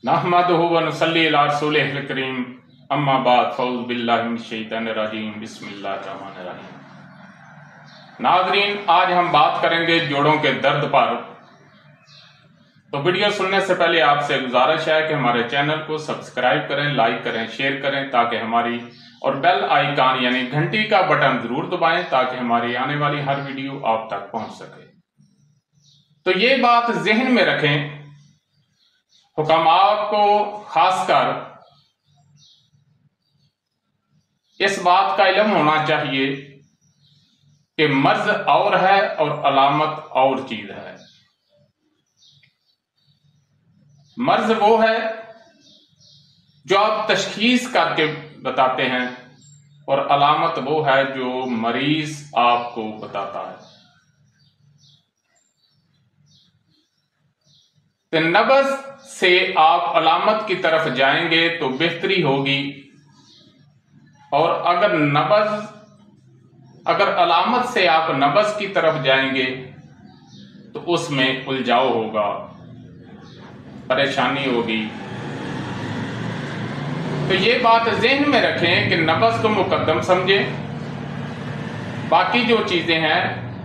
नहमदुहु व नुसल्ली अला रसूलिहिल करीम अम्मा बाद फौज़ बिल्लाहि मिनश शैतानिर रजीम बिस्मिल्लाहिर रहमानिर रहीम। नाज़रीन, आज हम बात करेंगे जोड़ों के दर्द पर। तो वीडियो सुनने से पहले आपसे गुजारिश है कि हमारे चैनल को सब्सक्राइब करें, लाइक करें, शेयर करें, ताकि हमारी और बेल आइकन यानी घंटी का बटन जरूर दबाएं ताकि हमारी आने वाली हर वीडियो आप तक पहुंच सके। तो ये बात जहन में रखें, हुक्माओं को खासकर इस बात का इल्म होना चाहिए कि मर्ज और है और अलामत और चीज है। मर्ज वो है जो आप तशखीस करके बताते हैं और अलामत वो है जो मरीज आपको बताता है। तो नब्ज से आप अलामत की तरफ जाएंगे तो बेहतरी होगी, और अगर अलामत से आप नब्ज की तरफ जाएंगे तो उसमें उलझाव होगा, परेशानी होगी। तो ये बात ज़हन में रखें कि नब्ज को मुकद्दम समझें, बाकी जो चीजें हैं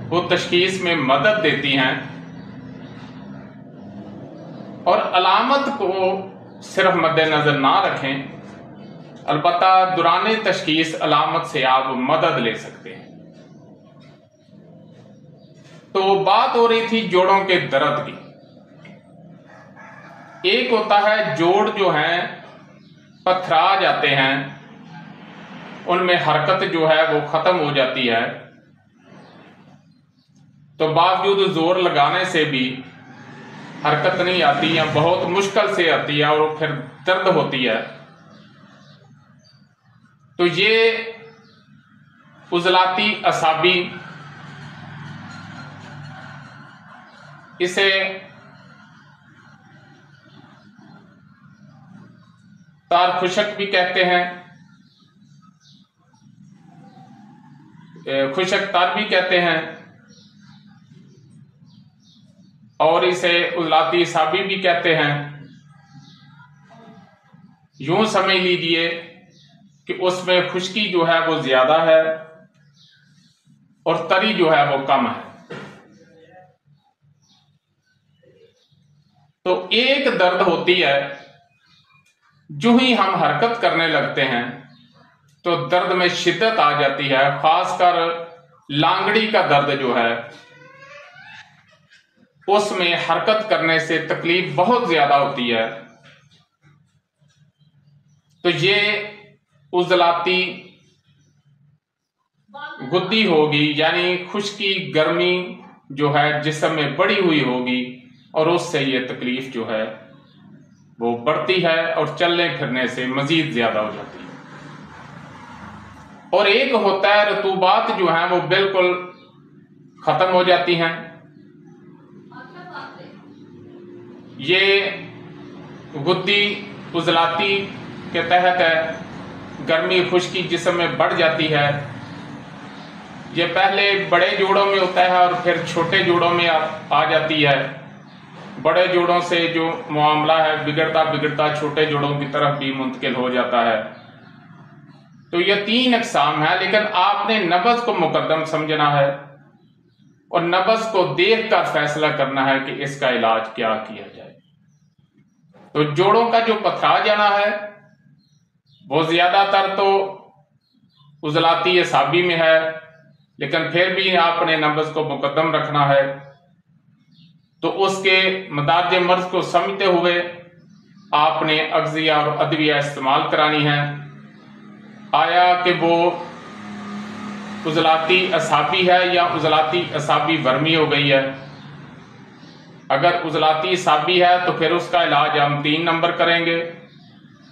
वो तशखीस में मदद देती हैं, और अलामत को सिर्फ मद्देनजर ना रखें। अलबत्ता दुराने तशखीस अलामत से आप मदद ले सकते हैं। तो बात हो रही थी जोड़ों के दर्द की। एक होता है जोड़ जो हैं पथरा जाते हैं, उनमें हरकत जो है वो खत्म हो जाती है, तो बावजूद जोर लगाने से भी हरकत नहीं आती या बहुत मुश्किल से आती है और फिर दर्द होती है। तो ये उजलाती असाबी, इसे तार खुशक भी कहते हैं, खुशक तार भी कहते हैं, और इसे उजलाती असाबी भी कहते हैं। यूं समझ लीजिए कि उसमें खुश्की जो है वो ज्यादा है और तरी जो है वो कम है। तो एक दर्द होती है, जो ही हम हरकत करने लगते हैं तो दर्द में शिद्दत आ जाती है। खासकर लांगड़ी का दर्द जो है उसमें हरकत करने से तकलीफ बहुत ज्यादा होती है। तो ये उजलाती गुद्दी होगी, यानी खुश्की गर्मी जो है जिस्म में बढ़ी हुई होगी, और उससे ये तकलीफ जो है वो बढ़ती है और चलने फिरने से मजीद ज्यादा हो जाती है। और एक होता है रतूबात जो है वो बिल्कुल खत्म हो जाती हैं। ये गुद्दी उजलाती के तहत है, गर्मी खुश्की जिस्म में बढ़ जाती है। ये पहले बड़े जोड़ों में होता है और फिर छोटे जोड़ों में आ जाती है। बड़े जोड़ों से जो मामला है बिगड़ता बिगड़ता छोटे जोड़ों की तरफ भी मुंतकिल हो जाता है। तो ये तीन अक़साम है, लेकिन आपने नब्ज को मुकद्दम समझना है और नब्ज को देख कर फैसला करना है कि इसका इलाज क्या किया जाए। तो जोड़ों का जो पथरा जाना है वो ज्यादातर तो उजलाती असाबी में है, लेकिन फिर भी आपने नब्ज को मुकद्दम रखना है। तो उसके मदारज मर्ज को समझते हुए आपने अग्जिया और अदविया इस्तेमाल करानी है। आया कि वो उजलाती असाबी है या उजलाती असाबी वर्मी हो गई है। अगर उजलाती असाबी है तो फिर उसका इलाज हम 3 नंबर करेंगे,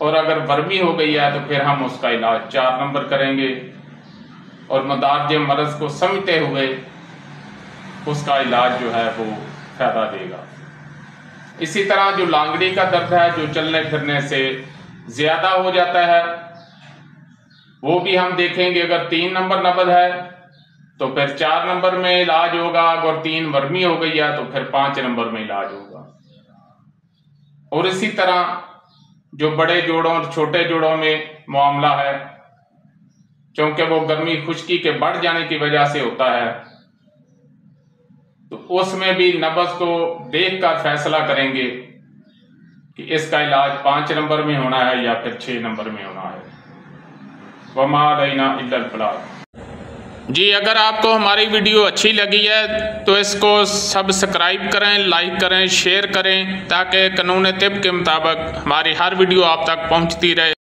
और अगर वर्मी हो गई है तो फिर हम उसका इलाज 4 नंबर करेंगे, और मदारज मर्ज को समझते हुए उसका इलाज जो है वो फायदा देगा। इसी तरह जो लांगड़ी का दर्द है जो चलने फिरने से ज्यादा हो जाता है, वो भी हम देखेंगे। अगर 3 नंबर नब्ज है तो फिर 4 नंबर में इलाज होगा, अगर 3 वर्मी हो गई है तो फिर 5 नंबर में इलाज होगा। और इसी तरह जो बड़े जोड़ों और छोटे जोड़ों में मामला है, क्योंकि वो गर्मी खुश्की के बढ़ जाने की वजह से होता है, तो उसमें भी नब्ज को देखकर फैसला करेंगे कि इसका इलाज 5 नंबर में होना है या फिर 6 नंबर में होना है। वमा अलैना इल्लल बलाग। जी, अगर आपको हमारी वीडियो अच्छी लगी है तो इसको सब्सक्राइब करें, लाइक करें, शेयर करें, ताकि कानून तिब के मुताबिक हमारी हर वीडियो आप तक पहुंचती रहे।